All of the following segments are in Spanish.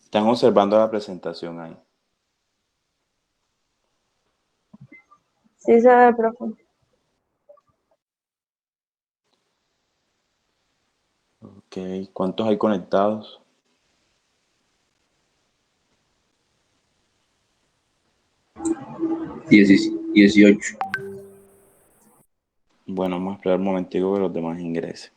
Están observando la presentación ahí. Sí se ve, profe. Ok, ¿cuántos hay conectados? Dieciocho. Bueno, vamos a esperar un momentico que los demás ingresen.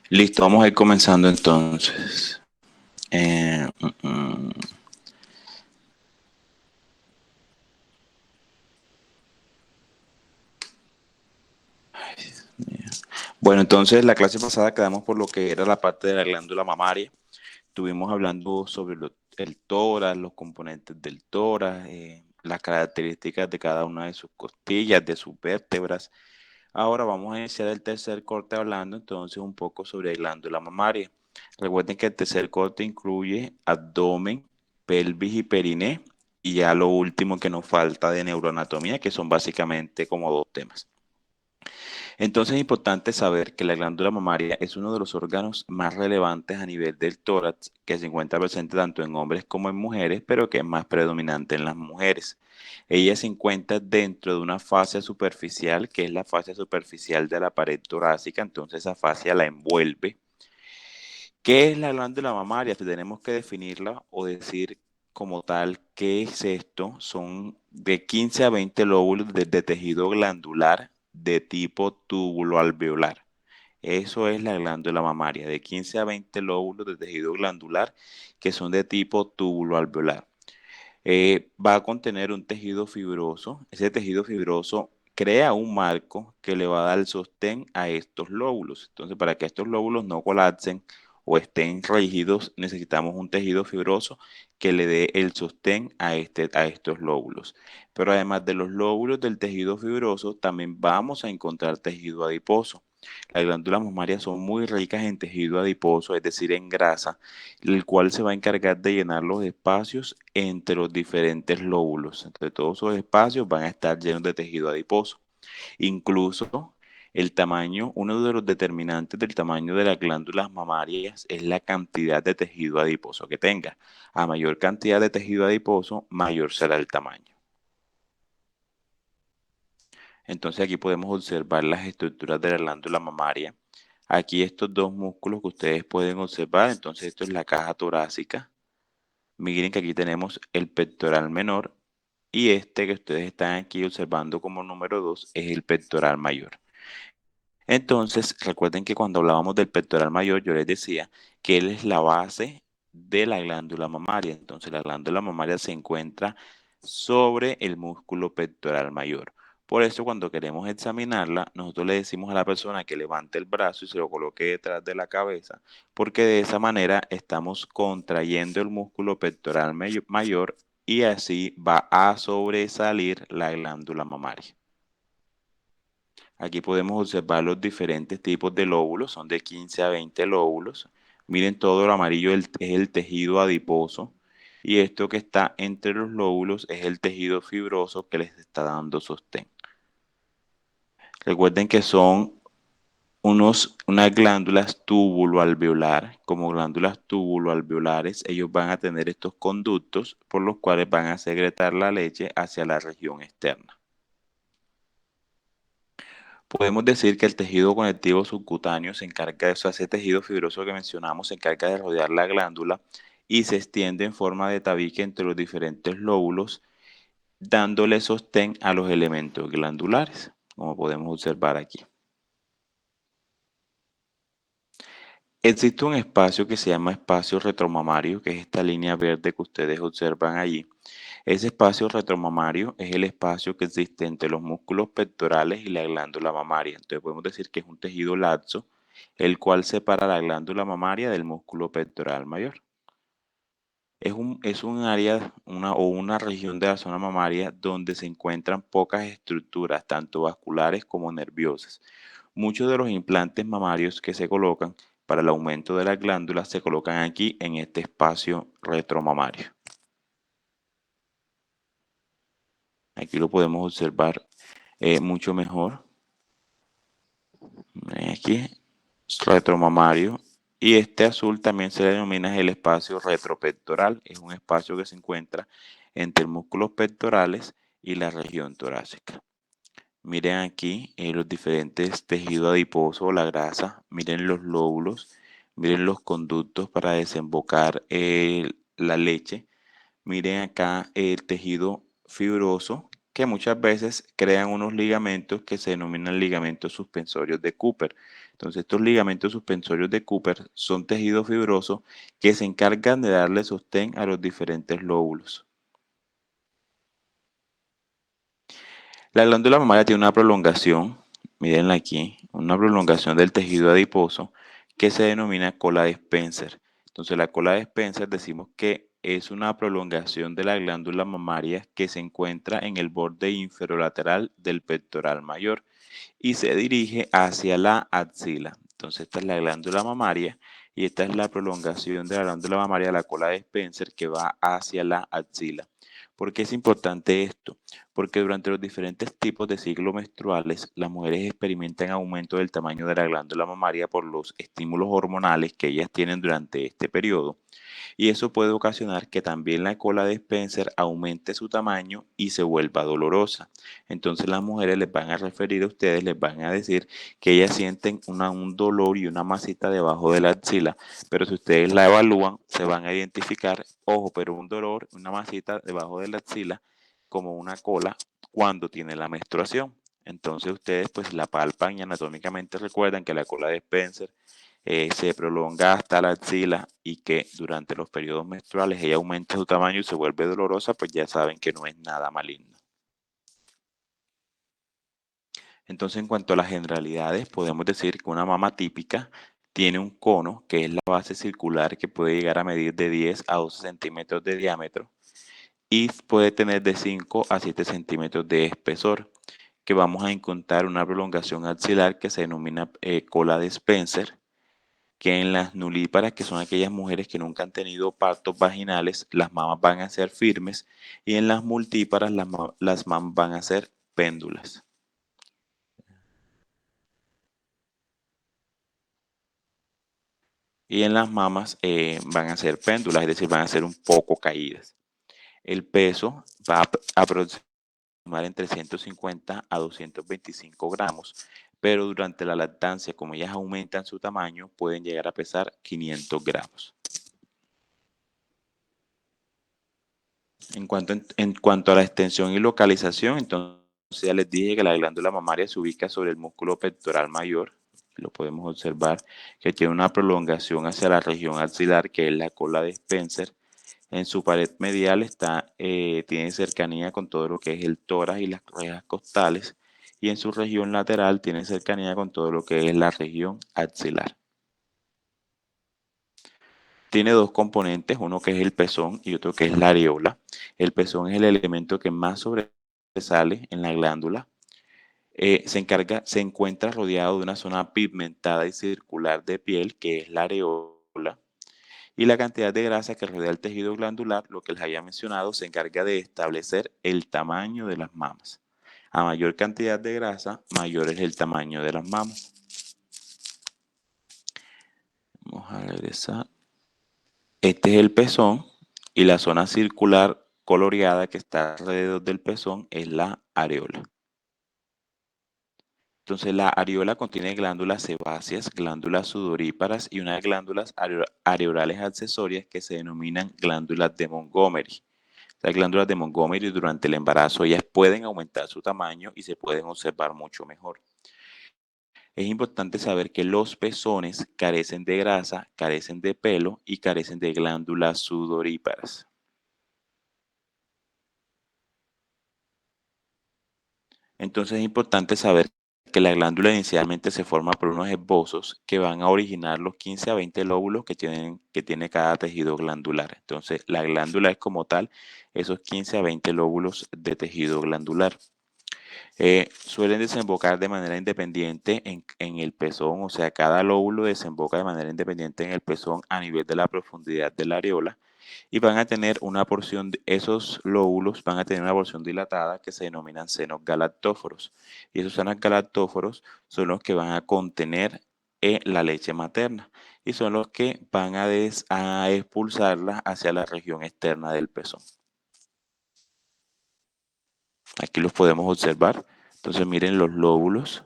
Listo, vamos a ir comenzando entonces. Eh, mm, mm. Bueno, entonces la clase pasada quedamos por lo que era la parte de la glándula mamaria. Estuvimos hablando sobre el tórax, los componentes del tórax, las características de cada una de sus costillas, de sus vértebras. Ahora vamos a iniciar el tercer corte hablando entonces un poco sobre la glándula mamaria. Recuerden que el tercer corte incluye abdomen, pelvis y periné, y ya lo último que nos falta de neuroanatomía, que son básicamente como dos temas. Entonces es importante saber que la glándula mamaria es uno de los órganos más relevantes a nivel del tórax, que se encuentra presente tanto en hombres como en mujeres, pero que es más predominante en las mujeres. Ella se encuentra dentro de una fascia superficial, que es la fascia superficial de la pared torácica, entonces esa fascia la envuelve. ¿Qué es la glándula mamaria? Si tenemos que definirla o decir como tal qué es esto, son de 15 a 20 lóbulos de tejido glandular de tipo túbulo-alveolar. Eso es la glándula mamaria, de 15 a 20 lóbulos de tejido glandular que son de tipo túbulo-alveolar. Va a contener un tejido fibroso. Ese tejido fibroso crea un marco que le va a dar el sostén a estos lóbulos. Entonces, para que estos lóbulos no colapsen o estén rígidos, necesitamos un tejido fibroso que le dé el sostén a estos lóbulos. Pero además de los lóbulos del tejido fibroso, también vamos a encontrar tejido adiposo. Las glándulas mamarias son muy ricas en tejido adiposo, es decir, en grasa, el cual se va a encargar de llenar los espacios entre los diferentes lóbulos. Entre todos esos espacios van a estar llenos de tejido adiposo. Incluso el tamaño, uno de los determinantes del tamaño de las glándulas mamarias es la cantidad de tejido adiposo que tenga. A mayor cantidad de tejido adiposo, mayor será el tamaño. Entonces aquí podemos observar las estructuras de la glándula mamaria. Aquí estos dos músculos que ustedes pueden observar, entonces esto es la caja torácica. Miren que aquí tenemos el pectoral menor y este que ustedes están aquí observando como número 2 es el pectoral mayor. Entonces, recuerden que cuando hablábamos del pectoral mayor, yo les decía que él es la base de la glándula mamaria. Entonces, la glándula mamaria se encuentra sobre el músculo pectoral mayor. Por eso, cuando queremos examinarla, nosotros le decimos a la persona que levante el brazo y se lo coloque detrás de la cabeza, porque de esa manera estamos contrayendo el músculo pectoral mayor y así va a sobresalir la glándula mamaria. Aquí podemos observar los diferentes tipos de lóbulos, son de 15 a 20 lóbulos. Miren, todo lo amarillo es el tejido adiposo y esto que está entre los lóbulos es el tejido fibroso que les está dando sostén. Recuerden que son unas glándulas túbulo-alveolar, como glándulas túbulo-alveolares, ellos van a tener estos conductos por los cuales van a secretar la leche hacia la región externa. Podemos decir que el tejido conectivo subcutáneo se encarga de eso, ese tejido fibroso que mencionamos, se encarga de rodear la glándula y se extiende en forma de tabique entre los diferentes lóbulos, dándole sostén a los elementos glandulares, como podemos observar aquí. Existe un espacio que se llama espacio retromamario, que es esta línea verde que ustedes observan allí. Ese espacio retromamario es el espacio que existe entre los músculos pectorales y la glándula mamaria. Entonces podemos decir que es un tejido laxo, el cual separa la glándula mamaria del músculo pectoral mayor. Es un área o una región de la zona mamaria donde se encuentran pocas estructuras, tanto vasculares como nerviosas. Muchos de los implantes mamarios que se colocan para el aumento de las glándulas se colocan aquí en este espacio retromamario. Aquí lo podemos observar mucho mejor. Aquí, retromamario. Y este azul también se le denomina el espacio retropectoral. Es un espacio que se encuentra entre músculos pectorales y la región torácica. Miren aquí los diferentes tejidos adiposos o la grasa. Miren los lóbulos. Miren los conductos para desembocar la leche. Miren acá el tejido fibroso que muchas veces crean unos ligamentos que se denominan ligamentos suspensorios de Cooper. Entonces estos ligamentos suspensorios de Cooper son tejidos fibrosos que se encargan de darle sostén a los diferentes lóbulos. La glándula mamaria tiene una prolongación, mírenla aquí, una prolongación del tejido adiposo que se denomina cola de Spencer. Entonces la cola de Spencer decimos que es una prolongación de la glándula mamaria que se encuentra en el borde inferolateral del pectoral mayor y se dirige hacia la axila. Entonces esta es la glándula mamaria y esta es la prolongación de la glándula mamaria, la cola de Spencer, que va hacia la axila. ¿Por qué es importante esto? Porque durante los diferentes tipos de ciclos menstruales, las mujeres experimentan aumento del tamaño de la glándula mamaria por los estímulos hormonales que ellas tienen durante este periodo. Y eso puede ocasionar que también la cola de Spencer aumente su tamaño y se vuelva dolorosa. Entonces las mujeres les van a referir a ustedes, les van a decir que ellas sienten un dolor y una masita debajo de la axila, pero si ustedes la evalúan, se van a identificar, ojo, pero un dolor, una masita debajo de la axila, como una cola cuando tiene la menstruación. Entonces ustedes pues la palpan y anatómicamente recuerdan que la cola de Spencer se prolonga hasta la axila y que durante los periodos menstruales ella aumenta su tamaño y se vuelve dolorosa, pues ya saben que no es nada maligno. Entonces, en cuanto a las generalidades, podemos decir que una mama típica tiene un cono, que es la base circular, que puede llegar a medir de 10 a 12 centímetros de diámetro y puede tener de 5 a 7 centímetros de espesor, que vamos a encontrar una prolongación axilar que se denomina cola de Spencer, que en las nulíparas, que son aquellas mujeres que nunca han tenido partos vaginales, las mamas van a ser firmes, y en las multíparas las mamas van a ser péndulas. Y en las mamas van a ser péndulas, es decir, van a ser un poco caídas. El peso va a aproximar entre 150 a 225 gramos, pero durante la lactancia, como ellas aumentan su tamaño, pueden llegar a pesar 500 gramos. En cuanto a la extensión y localización, entonces ya les dije que la glándula mamaria se ubica sobre el músculo pectoral mayor, lo podemos observar, que tiene una prolongación hacia la región axilar, que es la cola de Spencer. En su pared medial tiene cercanía con todo lo que es el tórax y las rejas costales, y en su región lateral tiene cercanía con todo lo que es la región axilar. Tiene dos componentes, uno que es el pezón y otro que es la areola. El pezón es el elemento que más sobresale en la glándula. Se encuentra rodeado de una zona pigmentada y circular de piel, que es la areola. Y la cantidad de grasa que rodea el tejido glandular, lo que les había mencionado, se encarga de establecer el tamaño de las mamas. A mayor cantidad de grasa, mayor es el tamaño de las mamas. Vamos a regresar. Este es el pezón y la zona circular coloreada que está alrededor del pezón es la areola. Entonces la areola contiene glándulas sebáceas, glándulas sudoríparas y unas glándulas areolales accesorias que se denominan glándulas de Montgomery. Las glándulas de Montgomery durante el embarazo ellas pueden aumentar su tamaño y se pueden observar mucho mejor. Es importante saber que los pezones carecen de grasa, carecen de pelo y carecen de glándulas sudoríparas. Entonces es importante saber que la glándula inicialmente se forma por unos esbozos que van a originar los 15 a 20 lóbulos que tiene cada tejido glandular. Entonces la glándula es como tal esos 15 a 20 lóbulos de tejido glandular. Suelen desembocar de manera independiente en el pezón, o sea, cada lóbulo desemboca de manera independiente en el pezón a nivel de la profundidad de la areola, y van a tener una porción, esos lóbulos van a tener una porción dilatada que se denominan senos galactóforos, y esos senos galactóforos son los que van a contener la leche materna y son los que van a expulsarla hacia la región externa del pezón. Aquí los podemos observar. Entonces miren los lóbulos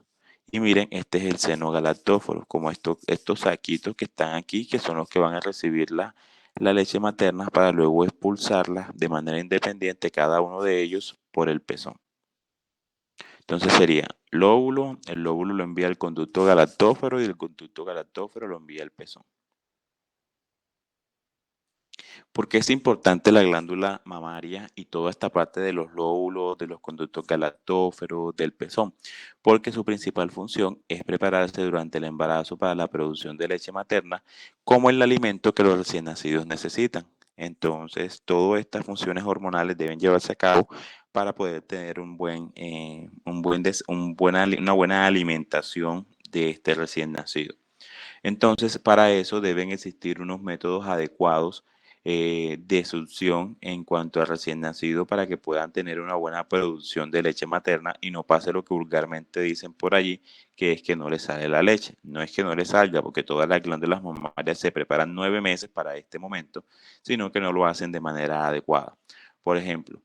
y miren, este es el seno galactóforo, como estos saquitos que están aquí, que son los que van a recibir la leche materna para luego expulsarla de manera independiente, cada uno de ellos, por el pezón. Entonces sería lóbulo, el lóbulo lo envía al conducto galactófero y el conducto galactófero lo envía al pezón. ¿Por qué es importante la glándula mamaria y toda esta parte de los lóbulos, de los conductos galactóferos, del pezón? Porque su principal función es prepararse durante el embarazo para la producción de leche materna como el alimento que los recién nacidos necesitan. Entonces, todas estas funciones hormonales deben llevarse a cabo para poder tener una buena alimentación de este recién nacido. Entonces, para eso deben existir unos métodos adecuados de succión en cuanto a recién nacido para que puedan tener una buena producción de leche materna y no pase lo que vulgarmente dicen por allí, que es que no les sale la leche. No es que no les salga, porque todas las glándulas mamarias se preparan 9 meses para este momento, sino que no lo hacen de manera adecuada. Por ejemplo,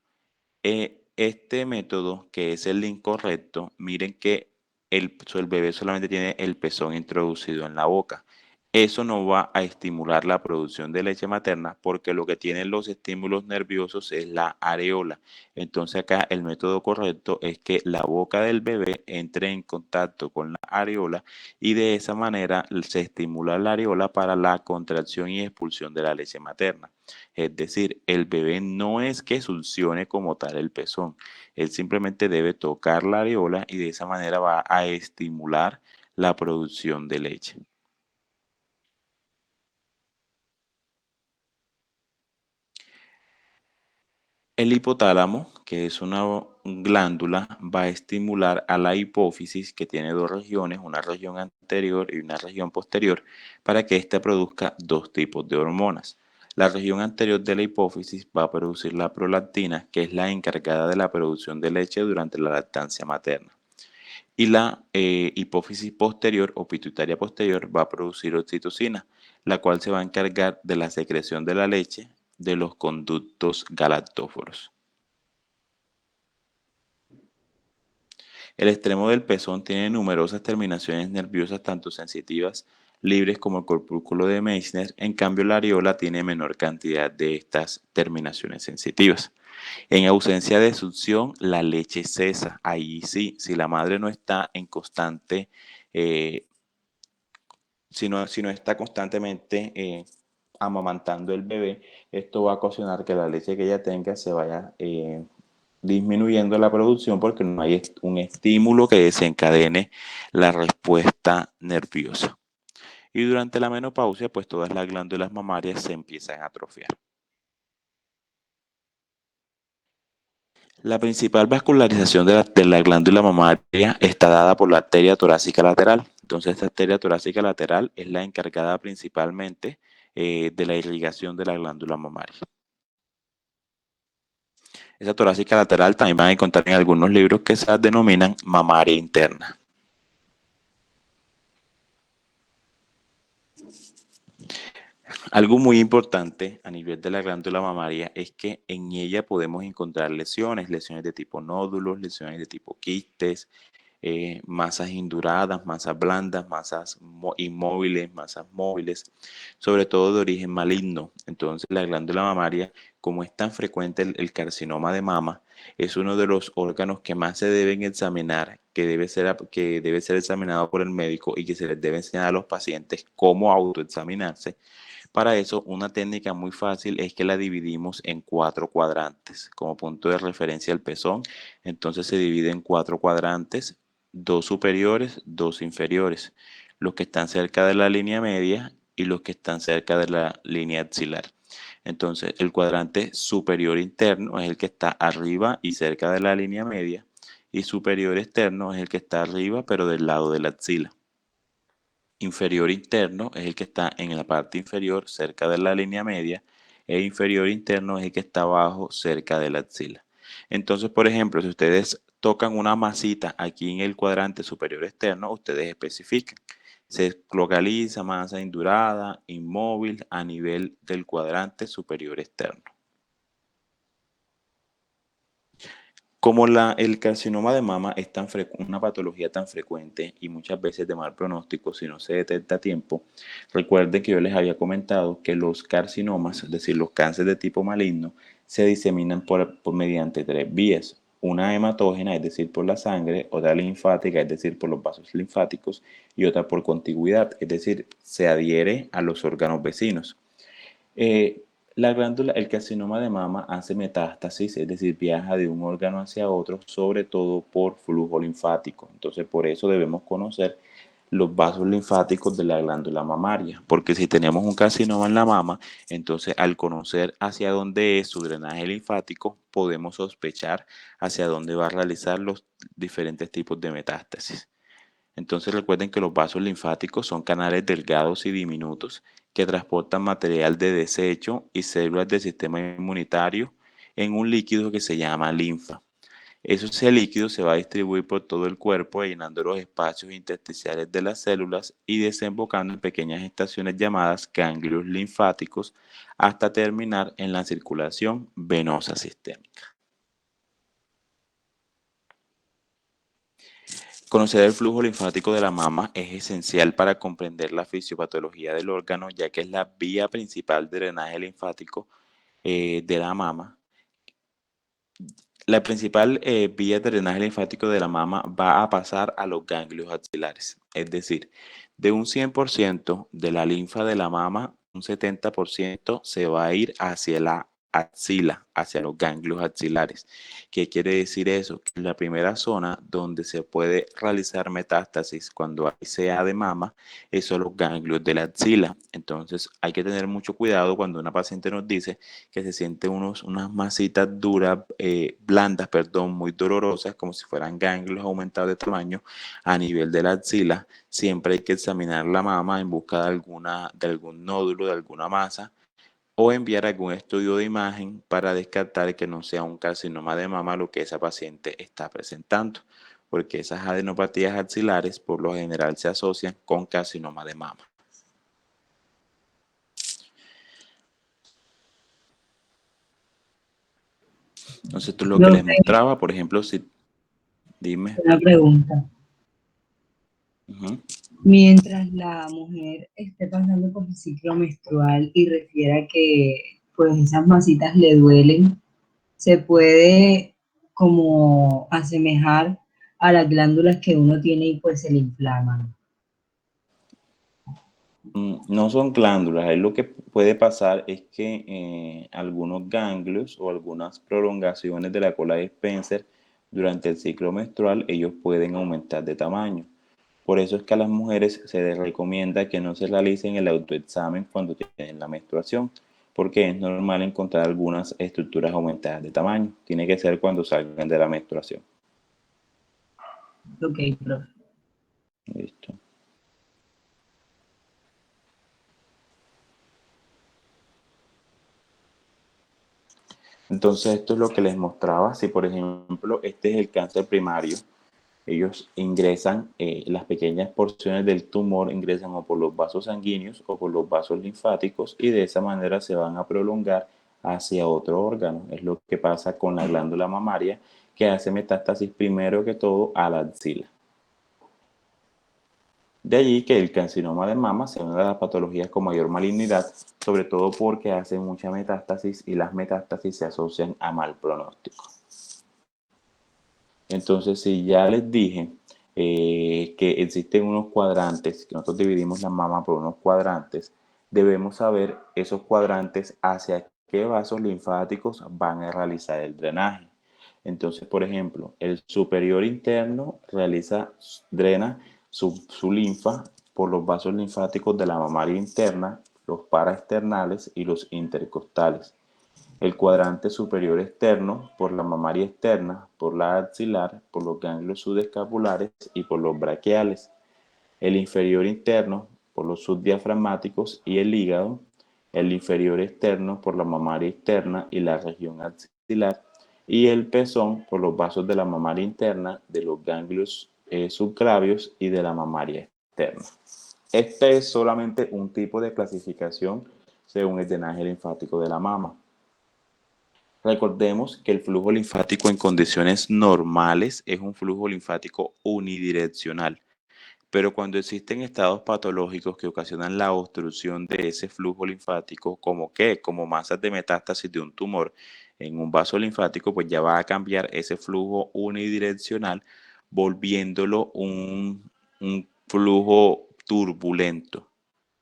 este método, que es el incorrecto, miren que el bebé solamente tiene el pezón introducido en la boca. Eso no va a estimular la producción de leche materna porque lo que tienen los estímulos nerviosos es la areola. Entonces acá el método correcto es que la boca del bebé entre en contacto con la areola y de esa manera se estimula la areola para la contracción y expulsión de la leche materna. Es decir, el bebé no es que succione como tal el pezón, Él simplemente debe tocar la areola y de esa manera va a estimular la producción de leche. El hipotálamo, que es una glándula, va a estimular a la hipófisis, que tiene dos regiones, una región anterior y una región posterior, para que ésta produzca dos tipos de hormonas. La región anterior de la hipófisis va a producir la prolactina, que es la encargada de la producción de leche durante la lactancia materna. Y la hipófisis posterior o pituitaria posterior va a producir oxitocina, la cual se va a encargar de la secreción de la leche de los conductos galactóforos. El extremo del pezón tiene numerosas terminaciones nerviosas, tanto sensitivas, libres como el corpúsculo de Meissner. En cambio, la areola tiene menor cantidad de estas terminaciones sensitivas. En ausencia de succión, la leche cesa. Ahí sí, si la madre no está en constante, si no está constantemente amamantando el bebé, esto va a ocasionar que la leche que ella tenga se vaya disminuyendo la producción porque no hay un estímulo que desencadene la respuesta nerviosa. Y durante la menopausia, pues todas las glándulas mamarias se empiezan a atrofiar. La principal vascularización de la glándula mamaria está dada por la arteria torácica lateral. Entonces, esta arteria torácica lateral es la encargada principalmente de la irrigación de la glándula mamaria. Esa torácica lateral también van a encontrar en algunos libros que se denominan mamaria interna. Algo muy importante a nivel de la glándula mamaria es que en ella podemos encontrar lesiones de tipo nódulos, lesiones de tipo quistes, masas induradas, masas blandas, masas inmóviles, masas móviles, sobre todo de origen maligno. Entonces la glándula mamaria, como es tan frecuente el carcinoma de mama, es uno de los órganos que más se deben examinar, que debe ser examinado por el médico y que se les debe enseñar a los pacientes cómo autoexaminarse. Para eso, una técnica muy fácil es que la dividimos en 4 cuadrantes. Como punto de referencia el pezón, entonces se divide en 4 cuadrantes, 2 superiores, 2 inferiores, los que están cerca de la línea media y los que están cerca de la línea axilar. Entonces, el cuadrante superior interno es el que está arriba y cerca de la línea media, y superior externo es el que está arriba pero del lado de la axila. Inferior interno es el que está en la parte inferior cerca de la línea media, e inferior interno es el que está abajo cerca de la axila. Entonces, por ejemplo, si ustedes tocan una masita aquí en el cuadrante superior externo, ustedes especifican. Se localiza masa indurada, inmóvil a nivel del cuadrante superior externo. Como el carcinoma de mama es una patología tan frecuente y muchas veces de mal pronóstico si no se detecta a tiempo, recuerden que yo les había comentado que los carcinomas, es decir, los cánceres de tipo maligno, se diseminan mediante 3 vías. Una hematógena, es decir, por la sangre, otra linfática, es decir, por los vasos linfáticos, y otra por contigüidad, es decir, se adhiere a los órganos vecinos. Eh, el carcinoma de mama hace metástasis, es decir, viaja de un órgano hacia otro, sobre todo por flujo linfático. Entonces, por eso debemos conocer los vasos linfáticos de la glándula mamaria, porque si tenemos un carcinoma en la mama, entonces al conocer hacia dónde es su drenaje linfático, podemos sospechar hacia dónde va a realizar los diferentes tipos de metástasis. Entonces recuerden que los vasos linfáticos son canales delgados y diminutos que transportan material de desecho y células del sistema inmunitario en un líquido que se llama linfa. Ese líquido se va a distribuir por todo el cuerpo, llenando los espacios intersticiales de las células y desembocando en pequeñas estaciones llamadas ganglios linfáticos hasta terminar en la circulación venosa sistémica. Conocer el flujo linfático de la mama es esencial para comprender la fisiopatología del órgano, ya que es la vía principal de drenaje linfático de la mama. La principal vía de drenaje linfático de la mama va a pasar a los ganglios axilares, es decir, de un 100% de la linfa de la mama, un 70% se va a ir hacia la axila, hacia los ganglios axilares. ¿Qué quiere decir eso? Que la primera zona donde se puede realizar metástasis cuando hay CA de mama son los ganglios de la axila. Entonces hay que tener mucho cuidado cuando una paciente nos dice que se siente unas masitas duras, blandas, perdón, muy dolorosas, como si fueran ganglios aumentados de tamaño a nivel de la axila. Siempre hay que examinar la mama en busca de algún nódulo, de alguna masa, o enviar algún estudio de imagen para descartar que no sea un carcinoma de mama lo que esa paciente está presentando, porque esas adenopatías axilares por lo general se asocian con carcinoma de mama. Entonces esto es lo que les mostraba, por ejemplo, si... Dime. Una pregunta. Mientras la mujer esté pasando por el ciclo menstrual y refiera que pues esas masitas le duelen, se puede como asemejar a las glándulas que uno tiene y pues se le inflaman. No son glándulas, ahí lo que puede pasar es que algunos ganglios o algunas prolongaciones de la cola de Spencer durante el ciclo menstrual, ellos pueden aumentar de tamaño. Por eso es que a las mujeres se les recomienda que no se realicen el autoexamen cuando tienen la menstruación, porque es normal encontrar algunas estructuras aumentadas de tamaño. Tiene que ser cuando salgan de la menstruación. Ok, profe. Listo. Entonces esto es lo que les mostraba. Si por ejemplo este es el cáncer primario, ellos ingresan, las pequeñas porciones del tumor ingresan o por los vasos sanguíneos o por los vasos linfáticos y de esa manera se van a prolongar hacia otro órgano. Es lo que pasa con la glándula mamaria, que hace metástasis primero que todo a la axila. De allí que el carcinoma de mama sea una de las patologías con mayor malignidad, sobre todo porque hace mucha metástasis y las metástasis se asocian a mal pronóstico. Entonces, si ya les dije que existen unos cuadrantes, que nosotros dividimos la mama por unos cuadrantes, debemos saber esos cuadrantes hacia qué vasos linfáticos van a realizar el drenaje. Entonces, por ejemplo, el superior interno drena su linfa por los vasos linfáticos de la mamaria interna, los paraesternales y los intercostales. El cuadrante superior externo por la mamaria externa, por la axilar, por los ganglios subescapulares y por los braquiales. El inferior interno por los subdiafragmáticos y el hígado. El inferior externo por la mamaria externa y la región axilar. Y el pezón por los vasos de la mamaria interna, de los ganglios subclavios y de la mamaria externa. Este es solamente un tipo de clasificación según el drenaje linfático de la mama. Recordemos que el flujo linfático en condiciones normales es un flujo linfático unidireccional, pero cuando existen estados patológicos que ocasionan la obstrucción de ese flujo linfático, como masas de metástasis de un tumor en un vaso linfático, pues ya va a cambiar ese flujo unidireccional, volviéndolo un flujo turbulento.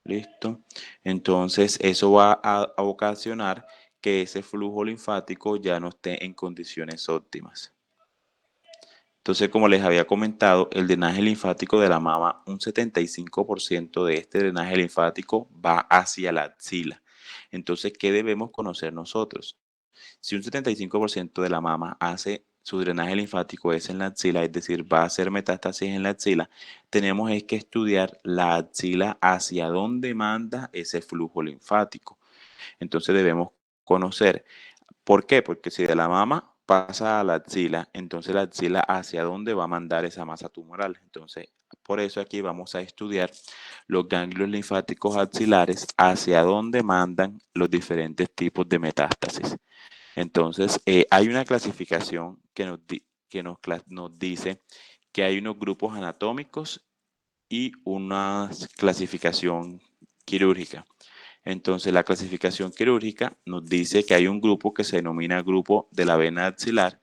¿Listo? Entonces, eso va a ocasionar que ese flujo linfático ya no esté en condiciones óptimas. Entonces, como les había comentado, el drenaje linfático de la mama, un 75% de este drenaje linfático va hacia la axila. Entonces, ¿qué debemos conocer nosotros? Si un 75% de la mama hace su drenaje linfático es en la axila, es decir, va a hacer metástasis en la axila, tenemos que estudiar la axila hacia dónde manda ese flujo linfático. Entonces debemos conocer. ¿Por qué? Porque si de la mama pasa a la axila, entonces la axila hacia dónde va a mandar esa masa tumoral. Entonces, por eso aquí vamos a estudiar los ganglios linfáticos axilares hacia dónde mandan los diferentes tipos de metástasis. Entonces, hay una clasificación que nos dice que hay unos grupos anatómicos y una clasificación quirúrgica. Entonces, la clasificación quirúrgica nos dice que hay un grupo que se denomina grupo de la vena axilar,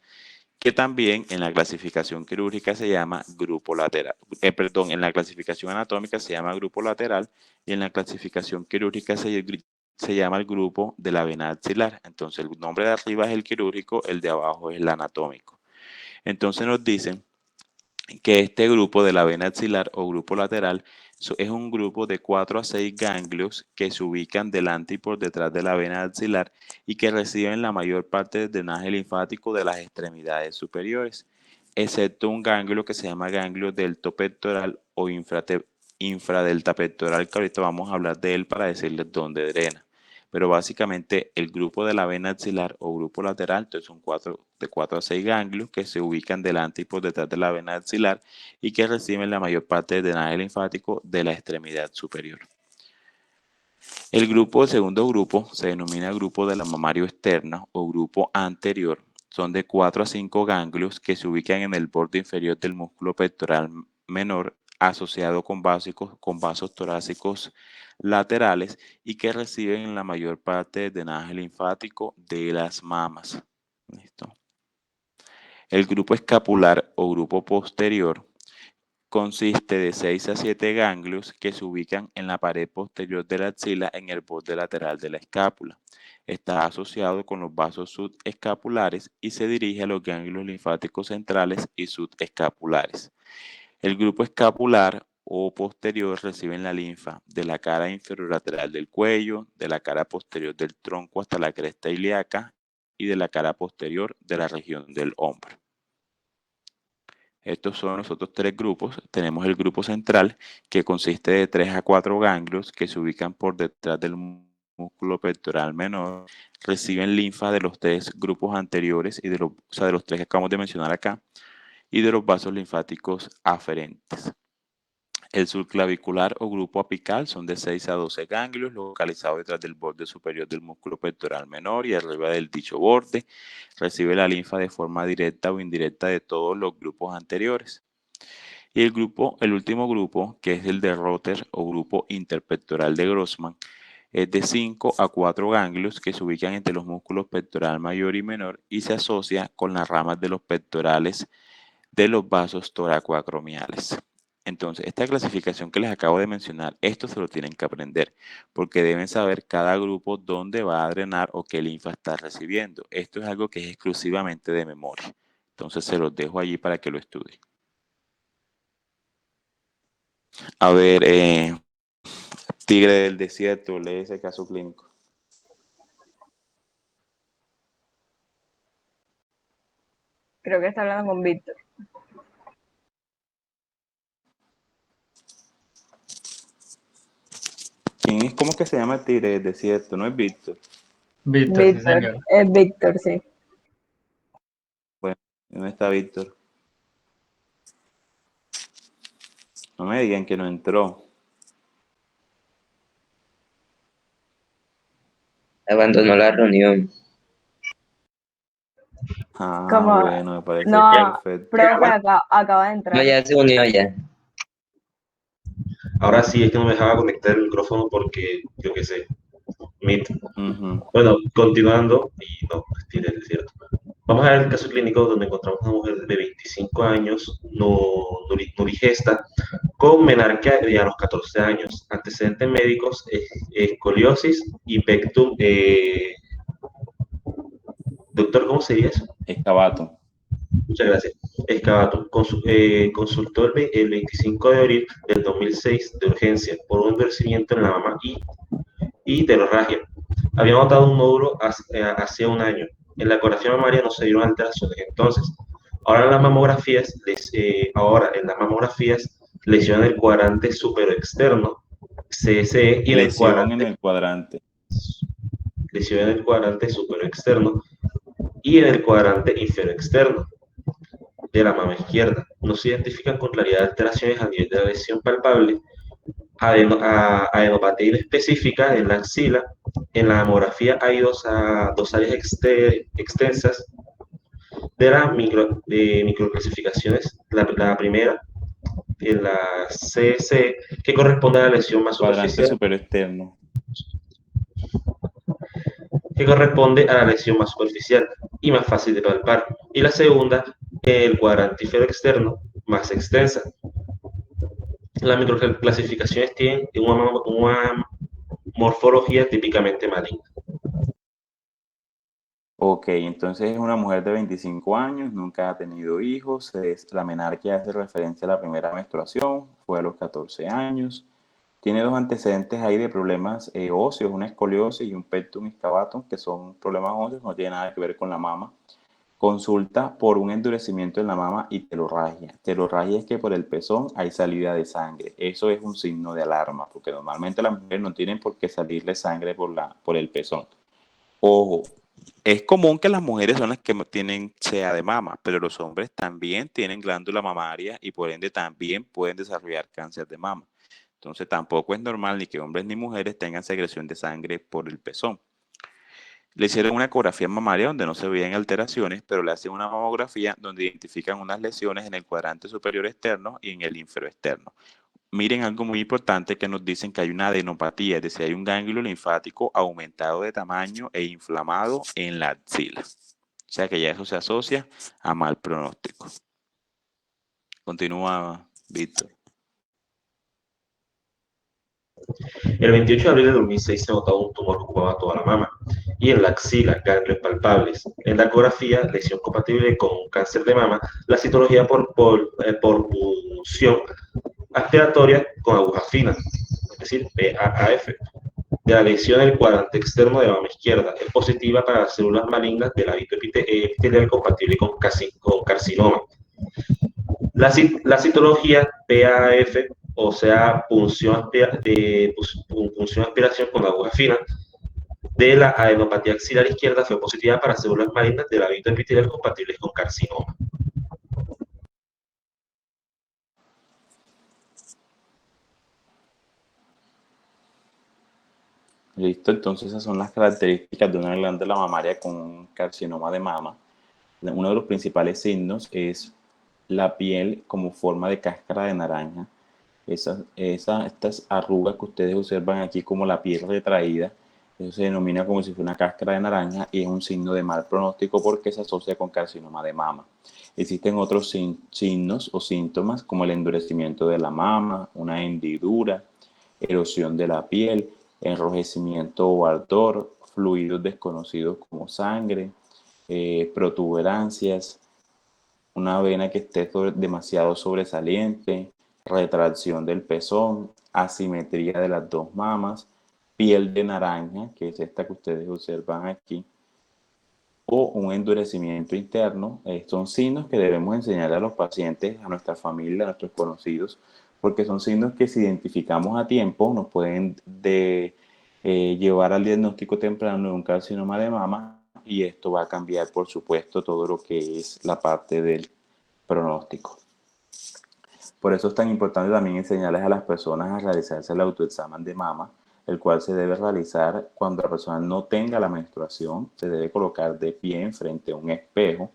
que también en la clasificación quirúrgica se llama grupo lateral. En la clasificación anatómica se llama grupo lateral y en la clasificación quirúrgica se se llama el grupo de la vena axilar. Entonces el nombre de arriba es el quirúrgico, el de abajo es el anatómico. Entonces nos dicen que este grupo de la vena axilar o grupo lateral es un grupo de 4 a 6 ganglios que se ubican delante y por detrás de la vena axilar y que reciben la mayor parte del drenaje linfático de las extremidades superiores, excepto un ganglio que se llama ganglio deltopectoral o infradeltapectoral, que ahorita vamos a hablar de él para decirles dónde drena. Pero básicamente el grupo de la vena axilar o grupo lateral, entonces son de 4 a 6 ganglios que se ubican delante y por detrás de la vena axilar y que reciben la mayor parte del drenaje linfático de la extremidad superior. El segundo grupo se denomina grupo de la mamario externa o grupo anterior. Son de 4 a 5 ganglios que se ubican en el borde inferior del músculo pectoral menor asociado con vasos torácicos laterales y que reciben la mayor parte del drenaje linfático de las mamas. ¿Listo? El grupo escapular o grupo posterior consiste de 6 a 7 ganglios que se ubican en la pared posterior de la axila en el borde lateral de la escápula. Está asociado con los vasos subescapulares y se dirige a los ganglios linfáticos centrales y subescapulares. El grupo escapular o posterior reciben la linfa de la cara inferolateral del cuello, de la cara posterior del tronco hasta la cresta ilíaca y de la cara posterior de la región del hombro. Estos son los otros tres grupos. Tenemos el grupo central, que consiste de 3 a 4 ganglios que se ubican por detrás del músculo pectoral menor. Reciben linfa de los tres grupos anteriores y de los tres que acabamos de mencionar acá y de los vasos linfáticos aferentes. El subclavicular o grupo apical son de 6 a 12 ganglios localizados detrás del borde superior del músculo pectoral menor y arriba del dicho borde. Recibe la linfa de forma directa o indirecta de todos los grupos anteriores. Y el último grupo, que es el de Rotter o grupo interpectoral de Grossman, es de 5 a 4 ganglios que se ubican entre los músculos pectoral mayor y menor y se asocia con las ramas de los pectorales de los vasos toracoacromiales. Entonces, esta clasificación que les acabo de mencionar, esto se lo tienen que aprender, porque deben saber cada grupo dónde va a drenar o qué linfa está recibiendo. Esto es algo que es exclusivamente de memoria. Entonces, se los dejo allí para que lo estudien. A ver, Tigre del Desierto, lee ese caso clínico. Creo que está hablando con Víctor. ¿Cómo es que se llama el Tigre del Desierto? ¿No es Víctor? Víctor, sí, señor. Es Víctor, sí. Bueno, ¿dónde está Víctor? No me digan que no entró. Abandonó la reunión. Bueno, me parece perfecto. Profe, acaba de entrar. No, ya se unió ya. Ahora sí, es que no me dejaba conectar el micrófono porque, yo qué sé, Meet. Bueno, continuando, y no, Tigre del Desierto. Vamos a ver el caso clínico donde encontramos una mujer de 25 años, nurigesta, con menarquia a los 14 años, antecedentes médicos, escoliosis y pectum. Doctor, ¿cómo sería eso? Excavatum. Muchas gracias. Excavatum consultó el 25 de abril del 2006 de urgencia por un endurecimiento en la mama y telorragia. Había notado un nódulo hace un año. En la ecografía mamaria no se dieron alteraciones entonces. Ahora en las mamografías, lesión en el cuadrante superexterno, CSE, y lesión en el cuadrante. Lesión en el cuadrante superexterno y en el cuadrante inferoexterno de la mama izquierda. No se identifican con claridad alteraciones a nivel de la lesión palpable, adenopatía específica en la axila. En la mamografía hay dos áreas extensas de las microclasificaciones. La primera, en la CC, que corresponde a la lesión más superficial. Superexterno. Que corresponde a la lesión más superficial y más fácil de palpar. Y la segunda, el cuadrante externo, más extensa. Las microclasificaciones tienen un morfología típicamente maligna. Ok, entonces es una mujer de 25 años, nunca ha tenido hijos, la menarquia hace referencia a la primera menstruación, fue a los 14 años, tiene dos antecedentes ahí de problemas óseos, una escoliosis y un pectum excavatum, que son problemas óseos, no tiene nada que ver con la mama. Consulta por un endurecimiento en la mama y telorragia. Telorragia es que por el pezón hay salida de sangre. Eso es un signo de alarma, porque normalmente las mujeres no tienen por qué salirle sangre por el pezón. Ojo, es común que las mujeres son las que tienen CA de mama, pero los hombres también tienen glándula mamaria y por ende también pueden desarrollar cáncer de mama. Entonces tampoco es normal ni que hombres ni mujeres tengan secreción de sangre por el pezón. Le hicieron una ecografía mamaria donde no se veían alteraciones, pero le hacen una mamografía donde identifican unas lesiones en el cuadrante superior externo y en el inferior externo. Miren algo muy importante que nos dicen que hay una adenopatía, es decir, hay un ganglio linfático aumentado de tamaño e inflamado en la axila. O sea que ya eso se asocia a mal pronóstico. Continúa, Víctor. El 28 de abril de 2006 se notaba un tumor que ocupaba toda la mama y en la axila, ganglios palpables. En la ecografía, lesión compatible con cáncer de mama, la citología por punción aspiratoria con aguja fina, es decir, PAAF, de la lesión del cuadrante externo de la mama izquierda. Es positiva para las células malignas del hábito epitelial compatible con carcinoma. La citología PAF, o sea, punción aspiración con aguja fina, de la adenopatía axilar izquierda fue positiva para células malignas del hábito epitelial compatibles con carcinoma. Listo, entonces esas son las características de una glándula mamaria con un carcinoma de mama. Uno de los principales signos es la piel como forma de cáscara de naranja. Estas arrugas que ustedes observan aquí como la piel retraída, eso se denomina como si fuera una cáscara de naranja y es un signo de mal pronóstico porque se asocia con carcinoma de mama. Existen otros signos o síntomas como el endurecimiento de la mama, una hendidura, erosión de la piel, enrojecimiento o ardor, fluidos desconocidos como sangre, protuberancias, una vena que esté demasiado sobresaliente, retracción del pezón, asimetría de las dos mamas, piel de naranja, que es esta que ustedes observan aquí, o un endurecimiento interno. Son signos que debemos enseñar a los pacientes, a nuestra familia, a nuestros conocidos, porque son signos que si identificamos a tiempo nos pueden llevar al diagnóstico temprano de un carcinoma de mama y esto va a cambiar, por supuesto, todo lo que es la parte del pronóstico. Por eso es tan importante también enseñarles a las personas a realizarse el autoexamen de mama, el cual se debe realizar cuando la persona no tenga la menstruación, se debe colocar de pie frente a un espejo,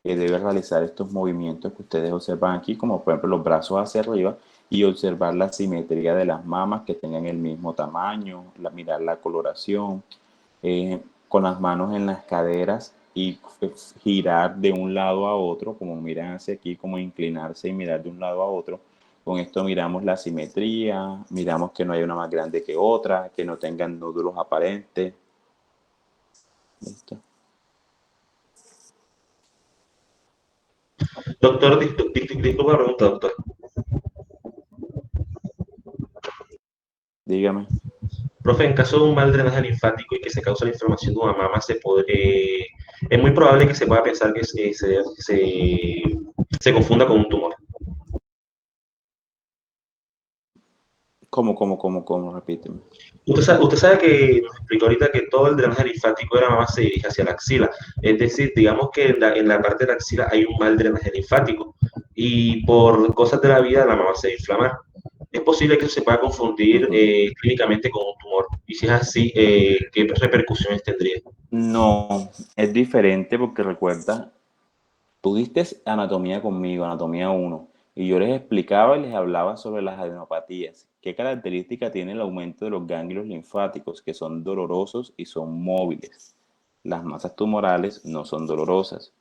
debe realizar estos movimientos que ustedes observan aquí, como por ejemplo los brazos hacia arriba, y observar la simetría de las mamas que tengan el mismo tamaño, mirar la coloración, con las manos en las caderas y girar de un lado a otro, como miran hacia aquí, como inclinarse y mirar de un lado a otro. Con esto miramos la simetría, miramos que no hay una más grande que otra, que no tengan nódulos aparentes. ¿Listo? Doctor, disculpa la pregunta, doctor. Dígame. Profe, en caso de un mal drenaje linfático y que se causa la inflamación de una mama, es muy probable que se pueda pensar que se confunda con un tumor. ¿Cómo? Repíteme. Usted sabe que nos explicó ahorita que todo el drenaje linfático de la mama se dirige hacia la axila. Es decir, digamos que en la parte de la axila hay un mal drenaje linfático y por cosas de la vida la mama se va a inflamar. Es posible que se pueda confundir clínicamente con un tumor. Y si es así, ¿qué repercusiones tendría? No, es diferente porque recuerda, tú diste anatomía conmigo, anatomía 1, y yo les explicaba y les hablaba sobre las adenopatías. ¿Qué característica tiene el aumento de los ganglios linfáticos? Que son dolorosos y son móviles. Las masas tumorales no son dolorosas.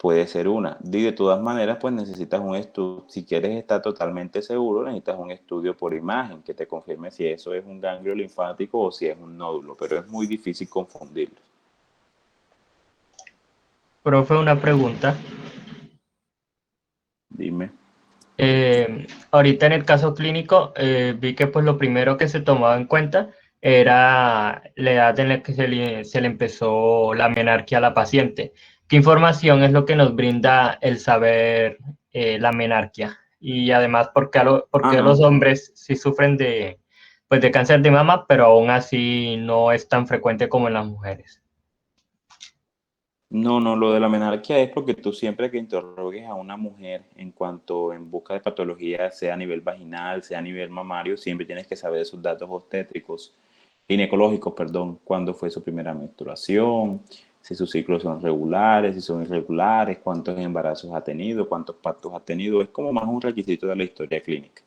Puede ser una. Y de todas maneras, pues necesitas un estudio. Si quieres estar totalmente seguro, necesitas un estudio por imagen que te confirme si eso es un ganglio linfático o si es un nódulo, pero es muy difícil confundirlo. Profe, una pregunta. Dime. Ahorita en el caso clínico vi que pues lo primero que se tomaba en cuenta era la edad en la que se le empezó la menarquia a la paciente. ¿Qué información es lo que nos brinda el saber la menarquia? Y además, ¿por qué los No. hombres sí sufren pues, de cáncer de mama, pero aún así no es tan frecuente como en las mujeres? No, lo de la menarquia es porque tú siempre que interrogues a una mujer en busca de patología, sea a nivel vaginal, sea a nivel mamario, siempre tienes que saber sus datos obstétricos, ginecológicos, perdón, cuándo fue su primera menstruación, si sus ciclos son regulares, si son irregulares, cuántos embarazos ha tenido, cuántos partos ha tenido, es como más un requisito de la historia clínica.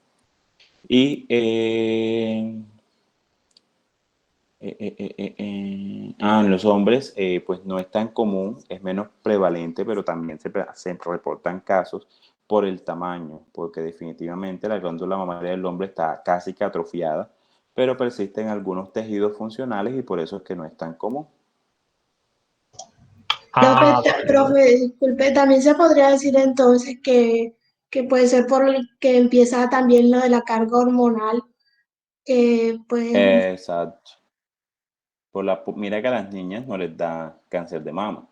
Y en los hombres, pues no es tan común, es menos prevalente, pero también se reportan casos por el tamaño, porque definitivamente la glándula mamaria del hombre está casi que atrofiada, pero persisten algunos tejidos funcionales y por eso es que no es tan común. Ah, Profe, disculpe, también se podría decir entonces que puede ser por el que empieza también lo de la carga hormonal, que pues, Exacto. Mira que a las niñas no les da cáncer de mama,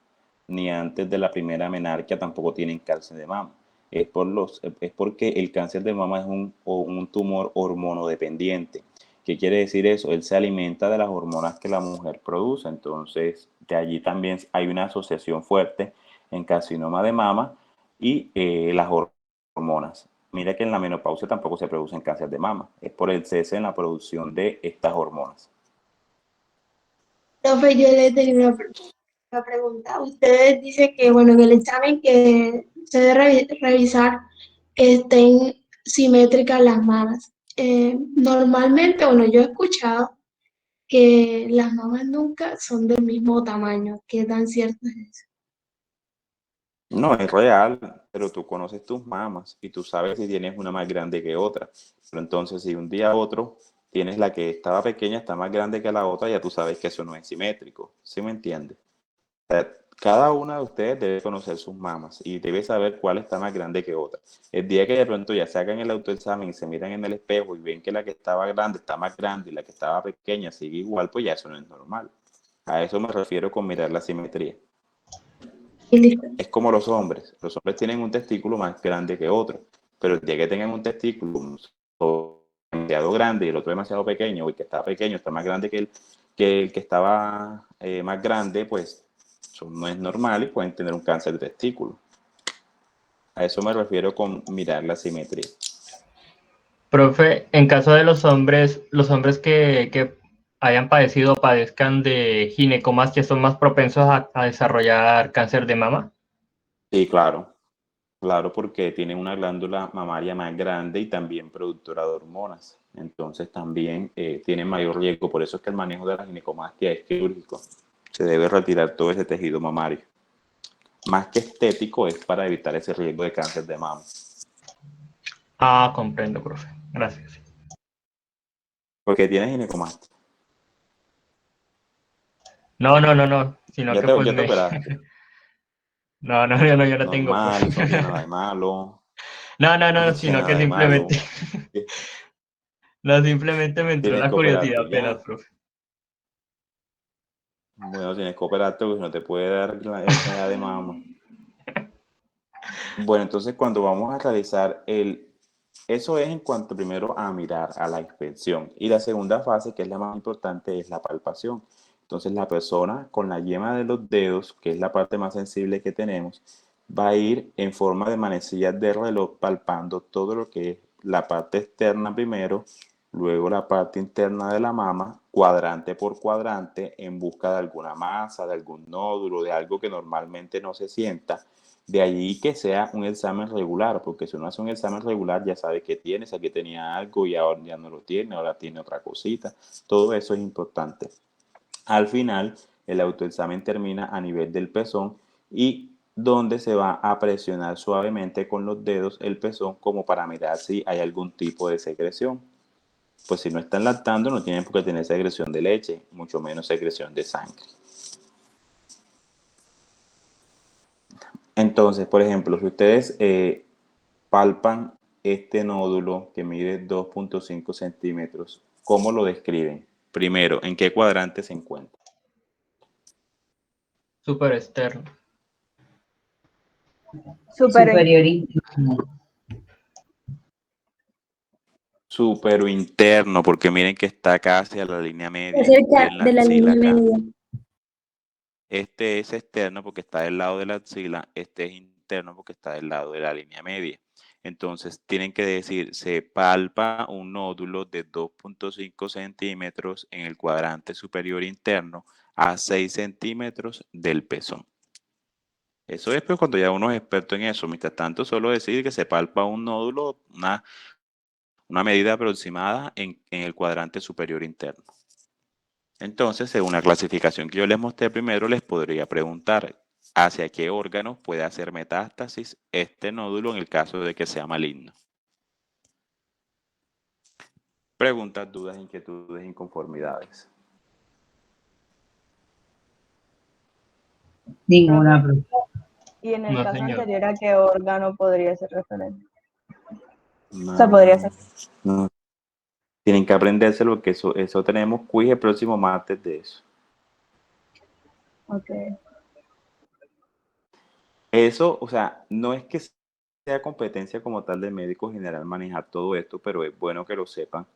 ni antes de la primera menarquia tampoco tienen cáncer de mama. Es porque el cáncer de mama es un tumor hormonodependiente. ¿Qué quiere decir eso? Él se alimenta de las hormonas que la mujer produce. Entonces, de allí también hay una asociación fuerte en carcinoma de mama y las hormonas. Mira que en la menopausia tampoco se produce cáncer de mama. Es por el cese en la producción de estas hormonas. profe, yo le tenía una pregunta. Usted dice que, bueno, en el examen que se debe revisar que estén simétricas las mamas. Normalmente, bueno, yo he escuchado que las mamas nunca son del mismo tamaño. ¿Qué tan cierto es eso? No, es real, pero tú conoces tus mamas y tú sabes si tienes una más grande que otra. Pero entonces, si un día a otro tienes la que estaba pequeña, está más grande que la otra, ya tú sabes que eso no es simétrico. ¿Sí me entiendes? O sea, cada una de ustedes debe conocer sus mamas y debe saber cuál está más grande que otra. El día que de pronto ya se hagan el autoexamen y se miran en el espejo y ven que la que estaba grande está más grande y la que estaba pequeña sigue igual, pues ya eso no es normal. A eso me refiero con mirar la simetría. Y listo. Es como los hombres tienen un testículo más grande que otro, pero el día que tengan un testículo demasiado grande y el otro demasiado pequeño, o el que estaba pequeño está más grande que estaba más grande, pues eso no es normal y pueden tener un cáncer de testículo. A eso me refiero con mirar la simetría. profe, en caso de los hombres que hayan padecido o padezcan de ginecomastia son más propensos a desarrollar cáncer de mama. Sí, claro. Claro, porque tienen una glándula mamaria más grande y también productora de hormonas. Entonces también tienen mayor riesgo. Por eso es que el manejo de la ginecomastia es quirúrgico. Se debe retirar todo ese tejido mamario. Más que estético, es para evitar ese riesgo de cáncer de mama. Ah, comprendo, profe. Gracias. Porque tienes ginecomastia. No. Sino que pues Ya te operaste. yo no tengo, profe. Normal, eso no tiene nada de malo. No No, tiene sino que nada de malo. simplemente me entró Tienes la que curiosidad operarte apenas, ya. profe. Bueno, tienes que operarte porque no te puede dar la enfermedad de mama. Bueno, entonces cuando vamos a realizar eso es en cuanto primero a mirar, a la inspección. Y la segunda fase, que es la más importante, es la palpación. Entonces la persona con la yema de los dedos, que es la parte más sensible que tenemos, va a ir en forma de manecillas de reloj palpando todo lo que es la parte externa primero, luego la parte interna de la mama, cuadrante por cuadrante, en busca de alguna masa, de algún nódulo, de algo que normalmente no se sienta. De allí que sea un examen regular, porque si uno hace un examen regular ya sabe que tienes, aquí tenía algo y ahora ya no lo tiene, ahora tiene otra cosita. Todo eso es importante. Al final, el autoexamen termina a nivel del pezón y donde se va a presionar suavemente con los dedos el pezón como para mirar si hay algún tipo de secreción. Pues si no están lactando no tienen por qué tener secreción de leche, mucho menos secreción de sangre. Entonces, por ejemplo, si ustedes palpan este nódulo que mide 2.5 centímetros, ¿cómo lo describen? Primero, ¿en qué cuadrante se encuentra? Súper externo. Superior interno. Supero interno, porque miren que está casi a la línea media, Cerca en la de la axila línea acá. media. Este es externo porque está del lado de la axila, este es interno porque está del lado de la línea media. Entonces tienen que decir, se palpa un nódulo de 2.5 centímetros en el cuadrante superior interno a 6 centímetros del pezón. Eso es pues cuando ya uno es experto en eso. Mientras tanto, solo decir que se palpa un nódulo, una medida aproximada en el cuadrante superior interno. Entonces, según la clasificación que yo les mostré primero, les podría preguntar hacia qué órgano puede hacer metástasis este nódulo en el caso de que sea maligno. Preguntas, dudas, inquietudes, inconformidades. Ninguna. Y en el No, caso señor. anterior, ¿a qué órgano podría ser referente? No, O sea, podría ser. no. Tienen que aprendérselo porque eso tenemos quiz el próximo martes de eso. Ok. Eso, o sea, no es que sea competencia como tal de médico general manejar todo esto, pero es bueno que lo sepan,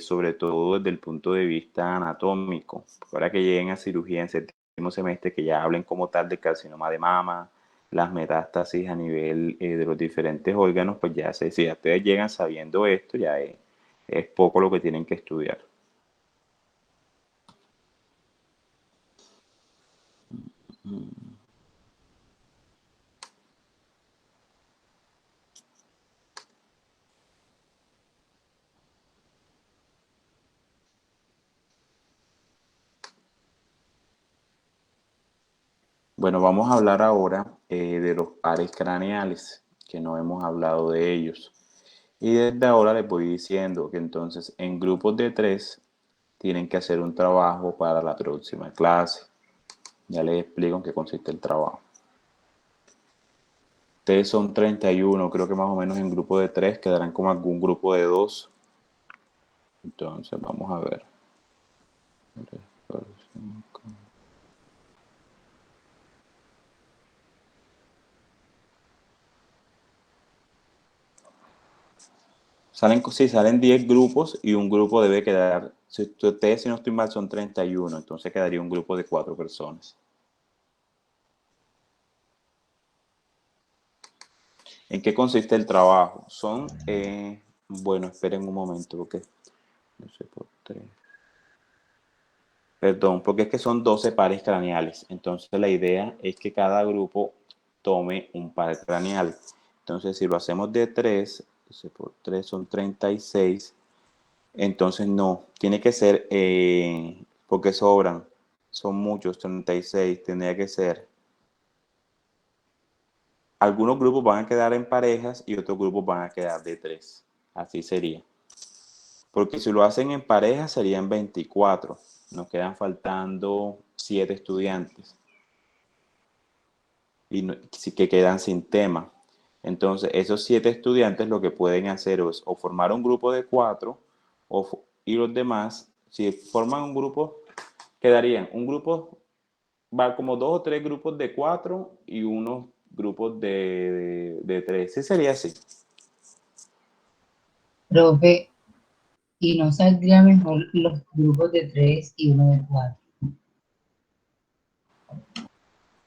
sobre todo desde el punto de vista anatómico. Ahora que lleguen a cirugía en séptimo semestre, que ya hablen como tal de carcinoma de mama, las metástasis a nivel de los diferentes órganos, pues ya sé, si ya ustedes llegan sabiendo esto, ya es poco lo que tienen que estudiar. Bueno, vamos a hablar ahora de los pares craneales, que no hemos hablado de ellos. Y desde ahora les voy diciendo que entonces en grupos de 3 tienen que hacer un trabajo para la próxima clase. Ya les explico en qué consiste el trabajo. Ustedes son 31, creo que más o menos en grupo de 3 quedarán como algún grupo de 2. Entonces vamos a ver. 3, 4, 5. Salen 10 grupos y un grupo debe quedar, si ustedes si no estoy mal son 31, entonces quedaría un grupo de 4 personas. ¿En qué consiste el trabajo? Bueno, esperen un momento, porque no sé por 3. Perdón, porque es que son 12 pares craneales. Entonces la idea es que cada grupo tome un par craneal. Entonces si lo hacemos de 3, 12 por 3 son 36. Entonces no, tiene que ser, porque sobran, son muchos, 36, tendría que ser. Algunos grupos van a quedar en parejas y otros grupos van a quedar de 3. Así sería. Porque si lo hacen en pareja serían 24. Nos quedan faltando 7 estudiantes. Y que quedan sin tema. Entonces, esos 7 estudiantes lo que pueden hacer es o formar un grupo de 4 y los demás, si forman un grupo, quedarían un grupo, va como 2 o 3 grupos de 4 y unos grupos de 3. Sí sería así. Profe, ¿y no saldría mejor los grupos de 3 y uno de 4?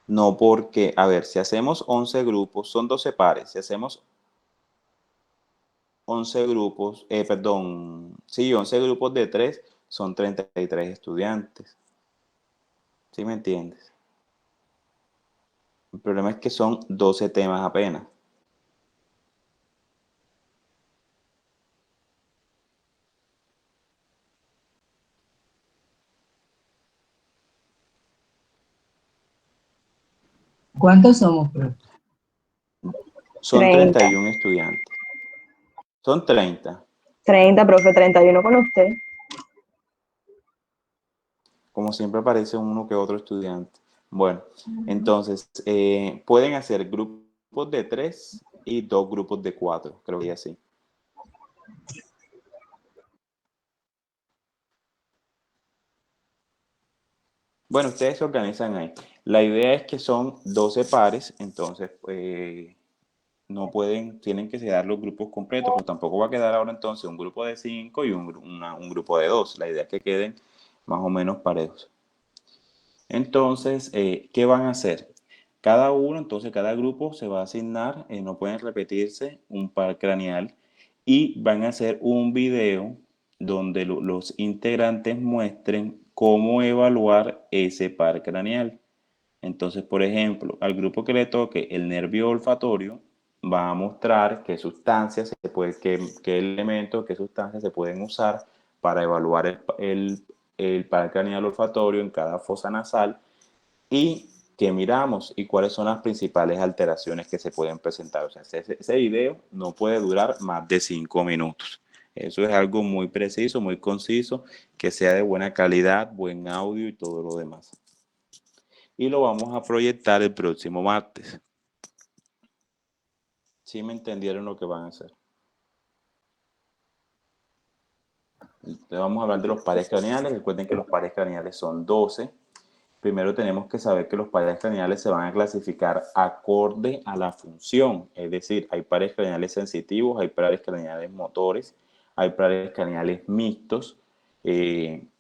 No porque, a ver, si hacemos 11 grupos, son 12 pares. Si hacemos 11 grupos, perdón, sí, 11 grupos de 3 son 33 estudiantes. ¿Sí me entiendes? El problema es que son 12 temas apenas. ¿Cuántos somos, profe? Son 30. 31 estudiantes. Son 30. 30, profe, 31 con usted. Como siempre aparece uno que otro estudiante. Bueno, entonces pueden hacer grupos de 3 y 2 grupos de 4, creo que así. Bueno, ustedes se organizan ahí. La idea es que son 12 pares, entonces no pueden, tienen que quedar los grupos completos, pero tampoco va a quedar ahora entonces un grupo de 5 y un grupo de 2. La idea es que queden más o menos parejos. Entonces, ¿qué van a hacer? Cada uno, entonces cada grupo se va a asignar, no pueden repetirse, un par craneal y van a hacer un video donde los integrantes muestren cómo evaluar ese par craneal. Entonces, por ejemplo, al grupo que le toque el nervio olfatorio va a mostrar qué sustancias se puede, qué elementos, qué sustancias se pueden usar para evaluar el par craneal olfatorio en cada fosa nasal y qué miramos y cuáles son las principales alteraciones que se pueden presentar. O sea, ese video no puede durar más de 5 minutos. Eso es algo muy preciso, muy conciso, que sea de buena calidad, buen audio y todo lo demás. Y lo vamos a proyectar el próximo martes. ¿Sí me entendieron lo que van a hacer? Entonces vamos a hablar de los pares craneales. Recuerden que los pares craneales son 12. Primero tenemos que saber que los pares craneales se van a clasificar acorde a la función. Es decir, hay pares craneales sensitivos, hay pares craneales motores, hay pares craneales mixtos.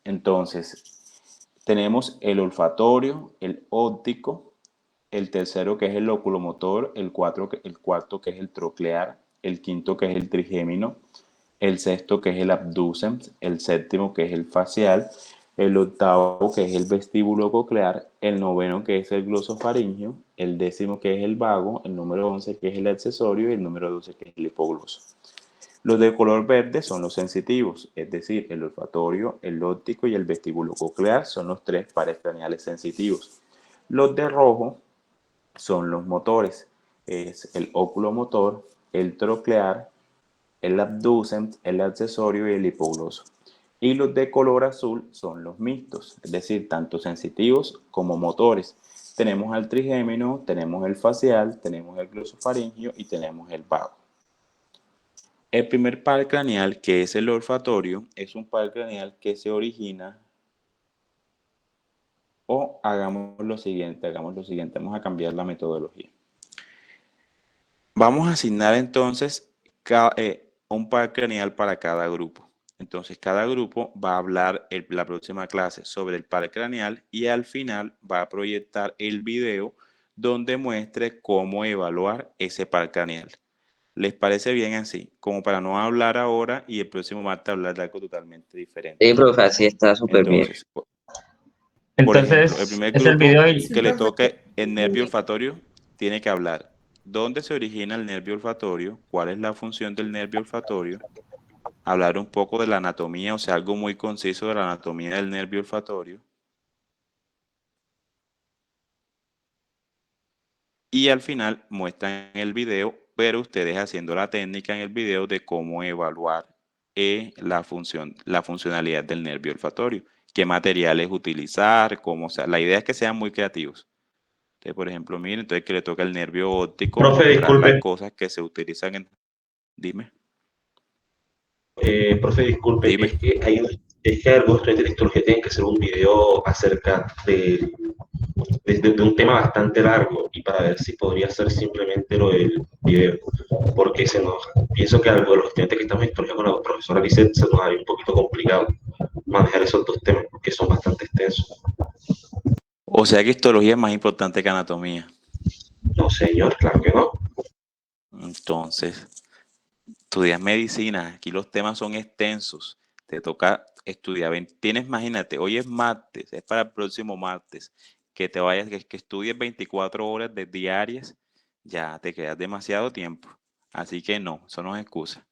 Entonces, tenemos el olfatorio, el óptico, el tercero que es el oculomotor, el cuarto que es el troclear, el quinto que es el trigémino, el sexto que es el abducens, el séptimo que es el facial, el octavo que es el vestíbulo coclear, el noveno que es el glosofaringio, el décimo que es el vago, el número 11 que es el accesorio y el número 12 que es el hipogloso. Los de color verde son los sensitivos, es decir, el olfatorio, el óptico y el vestíbulo coclear son los 3 pares craneales sensitivos. Los de rojo son los motores, es el oculomotor, el troclear, el abducens, el accesorio y el hipogloso. Y los de color azul son los mixtos, es decir, tanto sensitivos como motores. Tenemos al trigémino, tenemos el facial, tenemos el glosofaringio y tenemos el vago. El primer par craneal, que es el olfatorio, es un par craneal que se origina o hagamos lo siguiente, vamos a cambiar la metodología. Vamos a asignar entonces un par craneal para cada grupo. Entonces, cada grupo va a hablar la próxima clase sobre el par craneal y al final va a proyectar el video donde muestre cómo evaluar ese par craneal. ¿Les parece bien así? Como para no hablar ahora y el próximo martes hablar de algo totalmente diferente. Sí, profe, así está súper bien. Entonces, por ejemplo, el Entonces, primer es el grupo video y que le toque el nervio olfatorio tiene que hablar dónde se origina el nervio olfatorio, cuál es la función del nervio olfatorio, hablar un poco de la anatomía, o sea, algo muy conciso de la anatomía del nervio olfatorio. Y al final muestran el video, pero ustedes haciendo la técnica en el video de cómo evaluar la funcionalidad del nervio olfatorio, qué materiales utilizar, cómo, o sea, la idea es que sean muy creativos. Entonces, por ejemplo, miren, entonces que le toca el nervio óptico, Profe, mostrar las disculpe. cosas que se utilizan en... Dime. Profe, disculpe, Dime. es que algunos estudiantes de histología tienen que hacer un video acerca de un tema bastante largo y para ver si podría ser simplemente lo del video, porque pienso que algo de los estudiantes que estamos en histología con la profesora Lisette se nos haría un poquito complicado manejar esos dos temas porque son bastante extensos. O sea que histología es más importante que anatomía. No, señor, claro que no. Entonces, estudias medicina, aquí los temas son extensos, te toca estudiar, imagínate, hoy es martes, es para el próximo martes, que te vayas, que estudies 24 horas de diarias, ya te quedas demasiado tiempo, así que no, eso no es excusa.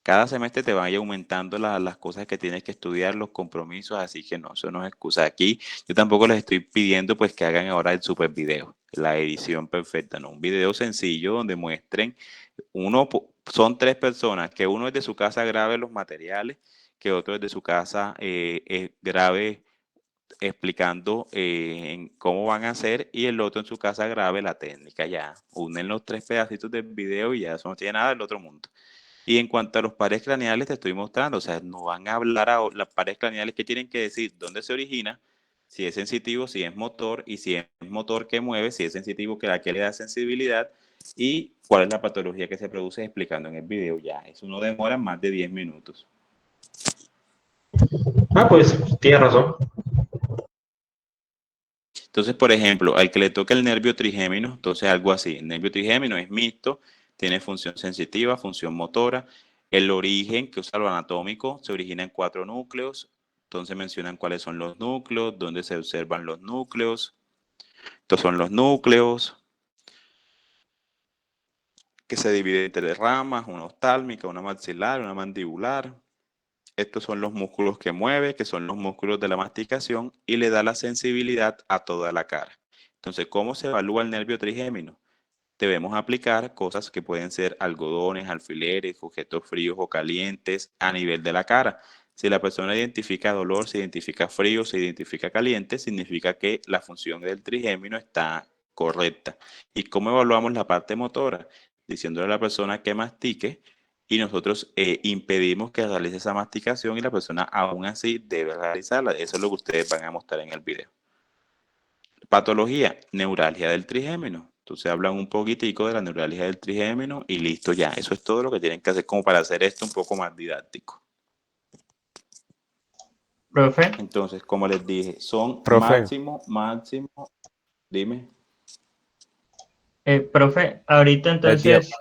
cada semestre te van a ir aumentando las cosas que tienes que estudiar, los compromisos, así que no, eso no es excusa. Aquí yo tampoco les estoy pidiendo pues que hagan ahora el super video, la edición perfecta, no, un video sencillo donde muestren, son 3 personas, que uno es de su casa grabe los materiales, que otro es de su casa grabe explicando en cómo van a hacer y el otro en su casa grabe la técnica. Ya unen los 3 pedacitos del video y ya eso no tiene nada del otro mundo. Y en cuanto a los pares craneales, te estoy mostrando, o sea, no van a hablar a las pares craneales que tienen que decir dónde se origina, si es sensitivo, si es motor, y si es motor que mueve, si es sensitivo que le da sensibilidad, y cuál es la patología que se produce explicando en el video. Ya, eso no demora más de 10 minutos. Ah, pues, tienes razón. Entonces, por ejemplo, al que le toca el nervio trigémino, entonces algo así, el nervio trigémino es mixto, tiene función sensitiva, función motora, el origen que usa lo anatómico se origina en 4 núcleos, entonces mencionan cuáles son los núcleos, dónde se observan los núcleos, estos son los núcleos, que se dividen en 3 ramas, una oftálmica, una maxilar, una mandibular. Estos son los músculos que mueve, que son los músculos de la masticación y le da la sensibilidad a toda la cara. Entonces, ¿cómo se evalúa el nervio trigémino? Debemos aplicar cosas que pueden ser algodones, alfileres, objetos fríos o calientes a nivel de la cara. Si la persona identifica dolor, se identifica frío, se identifica caliente, significa que la función del trigémino está correcta. ¿Y cómo evaluamos la parte motora? Diciéndole a la persona que mastique y nosotros impedimos que realice esa masticación y la persona aún así debe realizarla. Eso es lo que ustedes van a mostrar en el video. Patología, neuralgia del trigémino. Entonces hablan un poquitico de la neuralgia del trigémino y listo ya. Eso es todo lo que tienen que hacer como para hacer esto un poco más didáctico. Profe. Entonces, como les dije, son máximo, dime. Profe, ahorita entonces,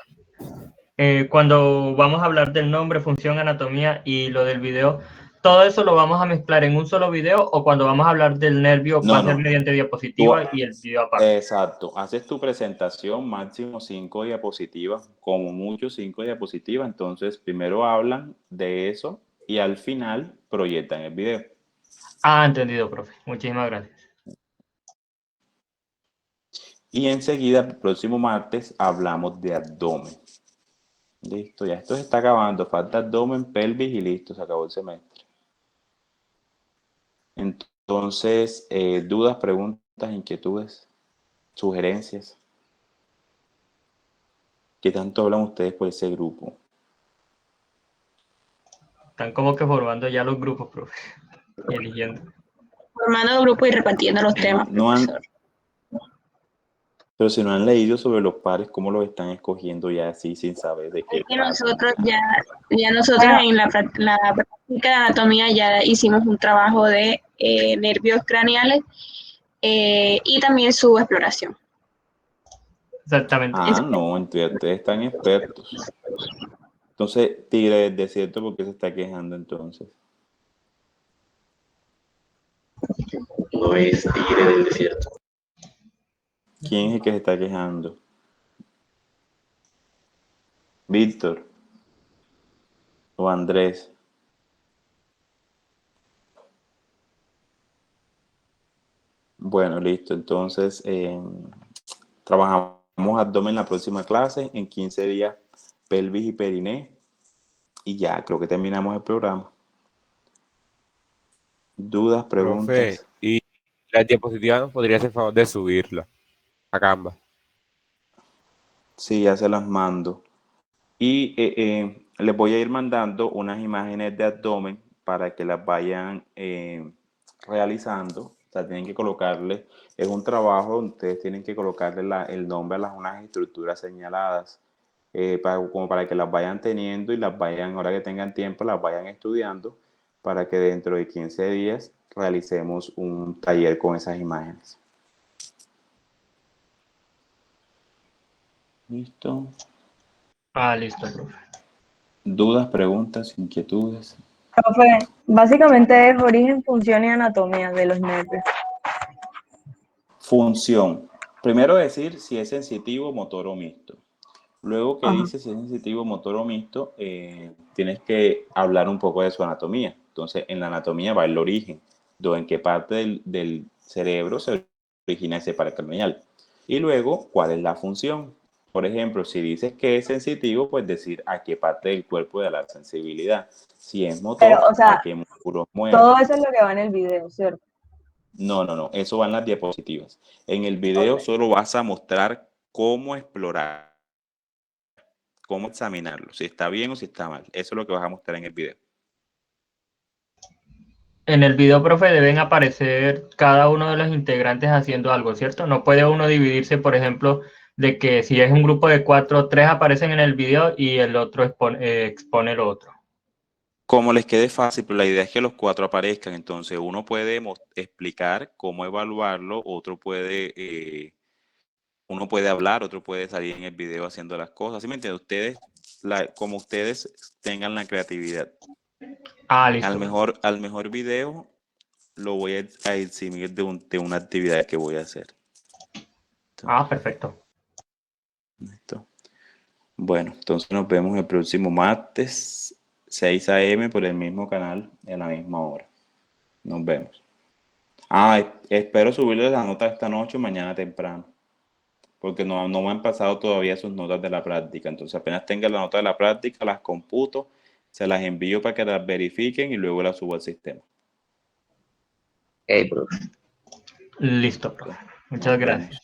cuando vamos a hablar del nombre, función, anatomía y lo del video, ¿todo eso lo vamos a mezclar en un solo video o cuando vamos a hablar del nervio va a ser mediante diapositiva y el video aparte? Exacto. Haces tu presentación, máximo 5 diapositivas, como mucho 5 diapositivas. Entonces, primero hablan de eso y al final proyectan el video. Ah, entendido, profe. Muchísimas gracias. Y enseguida, el próximo martes, hablamos de abdomen. Listo, ya esto se está acabando. Falta abdomen, pelvis y listo, se acabó el semestre. Entonces, dudas, preguntas, inquietudes, sugerencias. ¿Qué tanto hablan ustedes por ese grupo? Están como que formando ya los grupos, profe. Y eligiendo. Formando grupo y repartiendo los temas, profesor. Pero si no han leído sobre los pares, ¿cómo los están escogiendo ya así sin saber de qué? Es que nosotros nosotros en la práctica de anatomía ya hicimos un trabajo de nervios craneales y también su exploración. Exactamente. Ah, no, entonces ustedes están expertos. Entonces, Tigre del Desierto, ¿por qué se está quejando entonces? No es Tigre del Desierto. ¿Quién es el que se está quejando? ¿Víctor? ¿O Andrés? Bueno, listo. Entonces, trabajamos abdomen en la próxima clase. En 15 días, pelvis y periné. Y ya, creo que terminamos el programa. ¿Dudas, preguntas? Profe, y las diapositivas nos podría hacer favor de subirla a Canva. Sí, ya se las mando. Y les voy a ir mandando unas imágenes de abdomen para que las vayan realizando. O sea, tienen que colocarle, es un trabajo donde ustedes tienen que colocarle el nombre a unas estructuras señaladas, como para que las vayan teniendo y las vayan, ahora que tengan tiempo, las vayan estudiando para que dentro de 15 días realicemos un taller con esas imágenes. ¿Listo? Ah, listo, profe. ¿Dudas, preguntas, inquietudes? Profe, básicamente es origen, función y anatomía de los nervios. Función. Primero decir si es sensitivo, motor o mixto. Luego que Ajá. dice si es sensitivo, motor o mixto, tienes que hablar un poco de su anatomía. Entonces, en la anatomía va el origen, en qué parte del cerebro se origina ese par craneal. Y luego, ¿cuál es la función? Por ejemplo, si dices que es sensitivo, pues decir a qué parte del cuerpo da la sensibilidad. Si es Pero, motor, o sea, a qué músculos mueve. todo eso es lo que va en el video, ¿cierto? No, eso va en las diapositivas. En el video Ok. solo vas a mostrar cómo explorar, cómo examinarlo, si está bien o si está mal. Eso es lo que vas a mostrar en el video. En el video, profe, deben aparecer cada uno de los integrantes haciendo algo, ¿cierto? No puede uno dividirse, por ejemplo, de que si es un grupo de 4, 3 aparecen en el video y el otro expone lo otro. Como les quede fácil, pero la idea es que los 4 aparezcan. Entonces, uno puede explicar cómo evaluarlo, uno puede hablar, otro puede salir en el video haciendo las cosas. ¿Sí me entienden? Ustedes, como ustedes tengan la creatividad. Listo. Al mejor video lo voy a eximir de una actividad que voy a hacer. Perfecto. Listo. Bueno, entonces nos vemos el próximo martes, 6 a.m. por el mismo canal, a la misma hora. Nos vemos. Espero subirles la nota esta noche o mañana temprano, porque no me han pasado todavía sus notas de la práctica. Entonces, apenas tenga la nota de la práctica, las computo, se las envío para que las verifiquen y luego las subo al sistema. Ok, profe. Listo, profe. Muchas gracias.